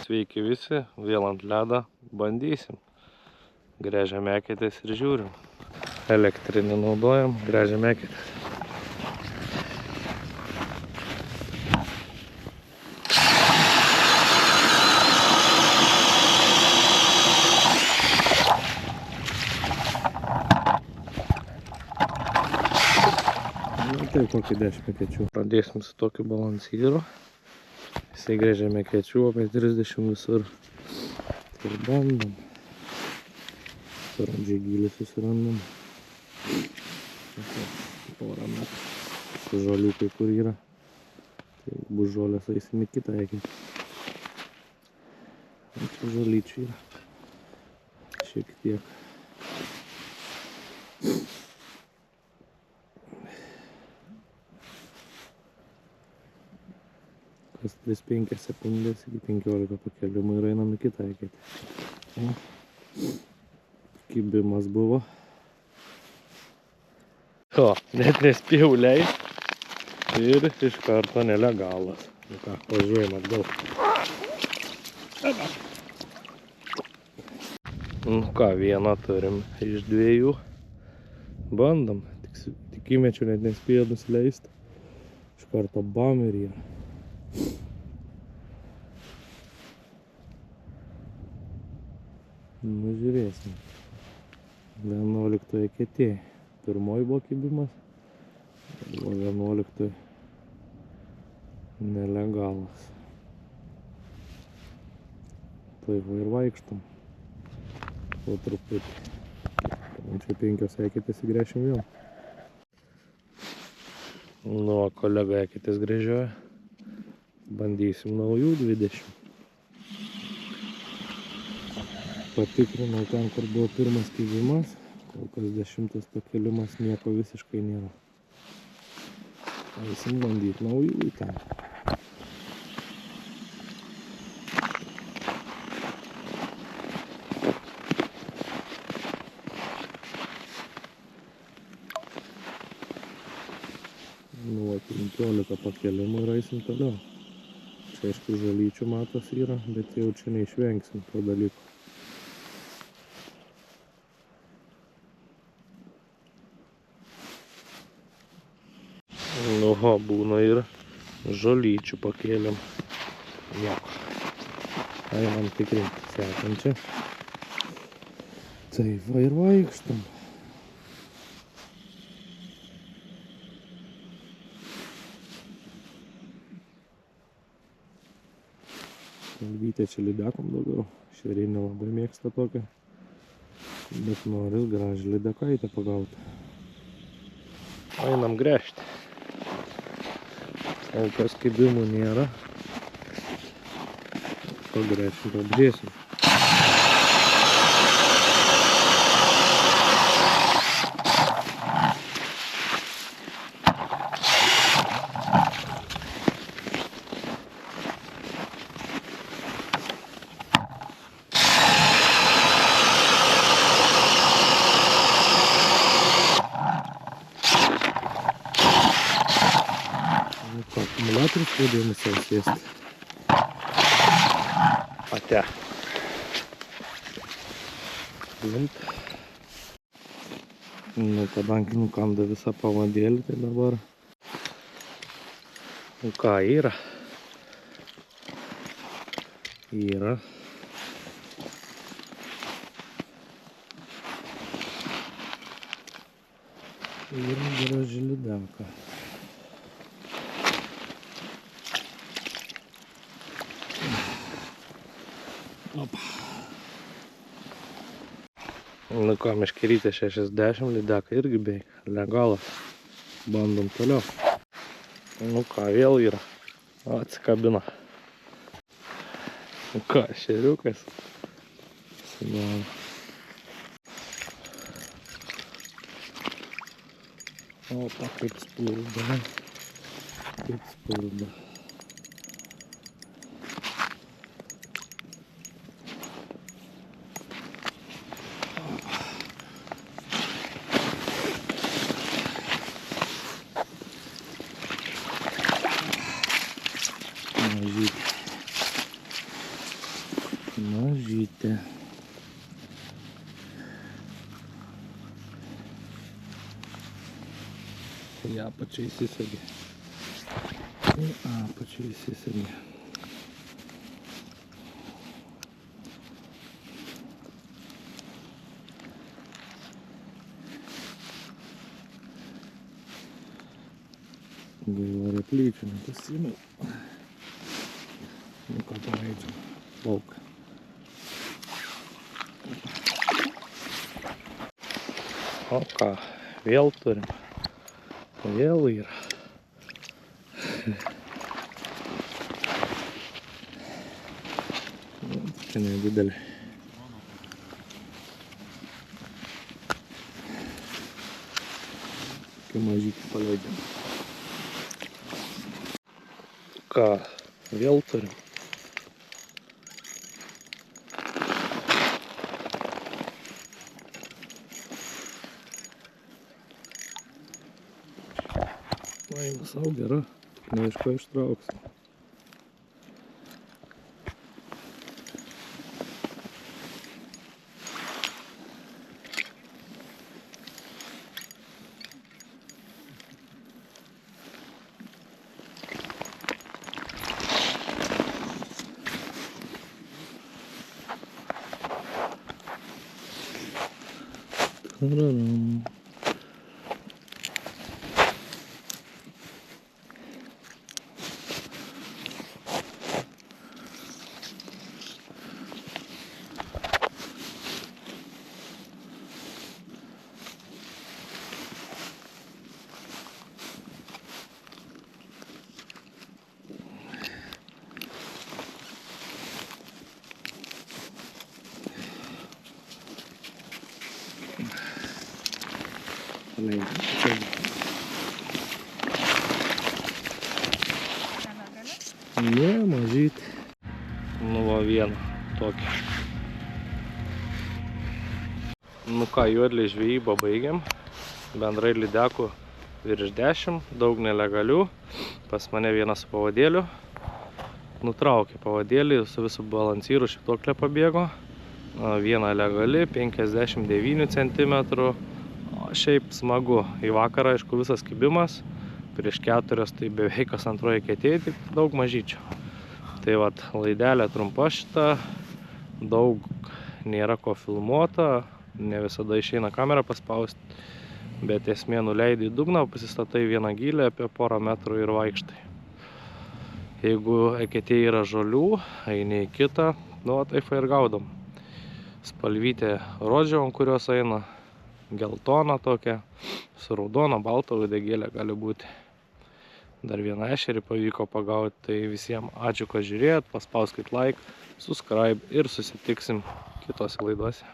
Sveiki visi, vėl ant ledo bandysim. Gręžiam eketės ir žiūrim. Elektrinį naudojam, gręžiam eketės. Tai kokį 10 ekečių. Pradėsim su tokiu balansyru. Jisai gręžiam ekečių apie 30 visur. Ir bandom. Surandžiai gylį susirandam. Porą metų. Žoliukai kur yra. Tai bus žolės, eisim į kitą eketę. Čia žolyčių yra. Šiek tiek. Kas 3-5 sekundės iki 15 pakėlimų ir einam į kitą eketę. Kibimas buvo. O, net nespėjau leisti ir iš karto nelegalas. Nu ką, važiuojam atgal. Nu ką, vieną turim iš 2. Bandom. Tik įmečiau, net nespėjau nusileisti. Iš karto bam ir yra. Nu, žiūrėsim. 11 eketė. Pirmoji buvo kibimas. Buvo 11 nelegalas. Tai va ir vaikštam. Po truputį. Čia 5 eketės įgręšim vėl. Nu, kolega eketės gręžioja. Bandysim naujų 20. Patikrinau ten, kur buvo pirmas kibimas. Kol kas 10 pakėlimas, nieko visiškai nėra. Eisim bandyti naujų ten. Nu, 15 pakėlimų ir eisim toliau. Čia aišku žolyčių matos yra, bet jau čia neišvengsim to dalyko. Nu, būna ir žolyčių pakėlim. Nieko. Einam tikrinti sekančią. Tai va ir vaikštam. Vytė čia lydekom daugiau. Šerinė labai mėgsta tokią. Bet noris gražią lydekaitę pagauti. Einam gręžti. Kol kas kibimų nėra. Pagręšim, pabrėsim. Akumuliatorius pradėjome savo sėsti. Ate. Limp. Nu, kadangi nukanda visą pavadėlį, tai dabar. Nu ką, yra. Yra. Yra graži lydeka. Opa. Nu ką, meškerytė 60, lydeka irgi beveik legalas. Bandom toliau. Nu ką, vėl yra. Atsikabina. Nu ką, šeriukas. Sudavė. Opa, kaip spurda. Kaip spurda. į apačią įsisegė. Į apačią įsisegė. Gaila replyčių nepasiėmiau. Nu ką paleidžiam. Lauk. O ką, vėl turim. Vėl yra. Čia nedidelė. Kai mažytį paleidžiam. Ką, vėl turim. Eina sau gera, tik ne iš ko ištrauksim. Tararam. Ne, mažytį. Nu va vieną tokį. Nu ką, juodlės žvejybą baigiam. Bendrai lydekų virš 10, daug nelegalių. Pas mane vienas su pavadėliu. Nutraukė pavadėlį, su visu balansyru šitoklė pabėgo. Viena legali, 59 cm. O šiaip smagu. Į vakarą, aišku, visas kibimas. Prieš 4 tai beveik kas antroji ketėjai, tik daug mažyčių. Tai vat, laidelė trumpa šita, daug nėra ko filmuota, ne visada išeina kamerą paspausti, bet esmė nuleidai į dugną, pasistatai vieną gylę apie porą metrų ir vaikštai. Jeigu eketėje yra žolių, eini į kitą, nu taip ir gaudom. Spalvytė rodžio, ant kurios eina, geltona tokia, su raudona, balta uodegėlė gali būti. Dar vieną ešerį pavyko pagauti, tai visiems ačiū, kad žiūrėjot, paspauskit like, subscribe ir susitiksim kitose laidose.